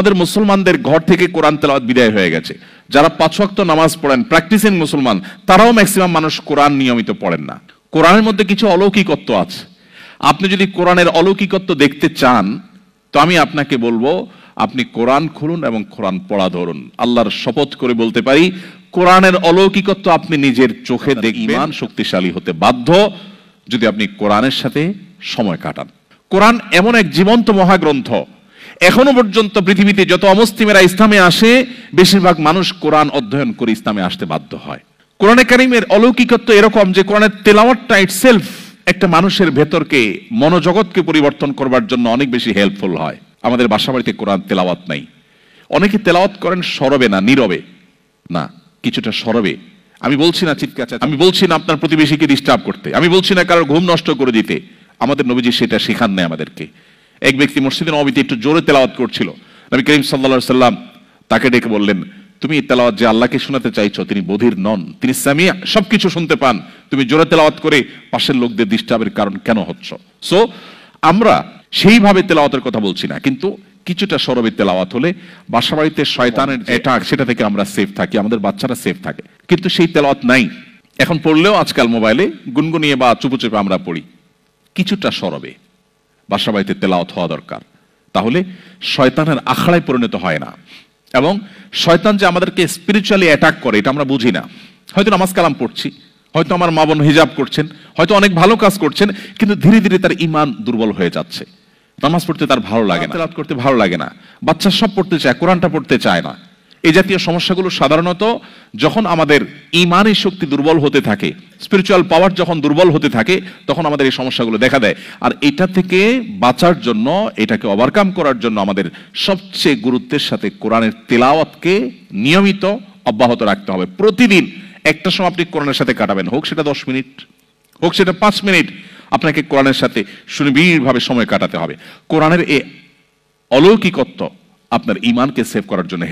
আমাদের মুসলমানদের ঘর থেকে কোরআন তেলাওয়াত বিদায় হয়ে গেছে। যারা 5 ওয়াক্ত নামাজ পড়েন, প্র্যাকটিসিং মুসলমান, তারাও ম্যাক্সিমাম মানুষ কোরআন নিয়মিত পড়েন না। কোরআনের মধ্যে কিছু অলৌকিকত্ব আছে। আপনি যদি কোরআনের অলৌকিকত্ব দেখতে চান, তো আমি আপনাকে বলবো আপনি কোরআন খুলুন এবং কোরআন পড়া ধরুন। আল্লাহর শপথ করে বলতে পারি, কোরআনের অলৌকিকত্ব আপনি নিজের চোখে দেখবেন। ঈমান শক্তিশালী হতে বাধ্য যদি আপনি কোরআনের সাথে সময় কাটান। কোরআন এমন এক জীবন্ত মহাগ্রন্থ, এখনো পর্যন্ত পৃথিবীতে যত অমুসলিমেরা ইসলামে আসে, বেশিরভাগ মানুষ কোরআন অধ্যয়ন করে ইসলামে আসতে বাধ্য হয়। কোরআনে কারীমের অলৌকিকত্ব এরকম যে কোরআনের তেলাওয়াতটা ইটসেলফ একটা মানুষের ভেতরকে, মনোজগৎকে পরিবর্তন করবার জন্য অনেক বেশি হেল্পফুল হয়। আমাদের বাসাবাড়িতে কোরআন তেলাওয়াত নাই। অনেকে তেলাওয়াত করেন সরবে না, নীরবে না, কিছুটা সরবে। আমি বলছি না চিৎকার, আমি বলছি না আপনার প্রতিবেশীকে ডিস্টার্ব করতে, আমি বলছি না কারোর ঘুম নষ্ট করে দিতে। আমাদের নবীজি সেটা শেখান নাই আমাদেরকে। এক ব্যক্তি মসজিদে নববীতে একটু জোরে তেলাওয়াত করছিল। নবী করিম সাল্লাল্লাহু আলাইহি সাল্লাম তাকে ডেকে বললেন, তুমি এই তেলাওয়াত যে আল্লাহকে শোনাতে চাইছো, তিনি বধির নন, তিনি সামিয়া, সবকিছু শুনতে পান। তুমি জোরে তেলাওয়াত করে পাশের লোকদের ডিস্টার্বের কারণ কেন হচ্ছ? সো আমরা সেইভাবে তেলাওয়াতের কথা বলছি না, কিন্তু কিছুটা সরবে তেলাওয়াত হলে বাসাবাড়িতে শয়তানের অ্যাটাক, সেটা থেকে আমরা সেফ থাকি, আমাদের বাচ্চারা সেফ থাকে। কিন্তু সেই তেলাওয়াত নাই। এখন পড়লেও আজকাল মোবাইলে গুনগুনিয়ে বা চুপে আমরা পড়ি। কিছুটা সরবে বাসাবাড়িতে তেলাওয়াত হওয়া দরকার, তাহলে শয়তানের আখড়ায় পরিণত হয় না। এবং শয়তান যে আমাদেরকে স্পিরিচুয়ালি অ্যাটাক করে এটা আমরা বুঝি না। হয়তো নামাজ কালাম পড়ছি, হয়তো আমার মা বোন হিজাব করছেন, হয়তো অনেক ভালো কাজ করছেন, কিন্তু ধীরে ধীরে তার ঈমান দুর্বল হয়ে যাচ্ছে। নামাজ পড়তে তার ভালো লাগে না, তেলাওয়াত করতে ভালো লাগে না, বাচ্চা সব পড়তে চায়, কোরআনটা পড়তে চায় না। এই জাতীয় সমস্যাগুলো সাধারণত যখন আমাদের ঈমানের শক্তি দুর্বল হতে থাকে, স্পিরিচুয়াল পাওয়ার যখন দুর্বল হতে থাকে, তখন আমাদের এই সমস্যাগুলো দেখা দেয়। আর এটা থেকে বাঁচার জন্য, এটাকে ওভারকাম করার জন্য আমাদের সবচেয়ে গুরুত্বের সাথে কোরআনের তেলাওয়াতকে নিয়মিত অব্যাহত রাখতে হবে। প্রতিদিন একটা সময় আপনি কোরআনের সাথে কাটাবেন, হোক সেটা 10 মিনিট, হোক সেটা 5 মিনিট, আপনাকে কোরআনের সাথে সুনিবিড়ভাবে সময় কাটাতে হবে। কোরআনের এই অলৌকিকত্ব আপনার ঈমানকে সেভ করার জন্য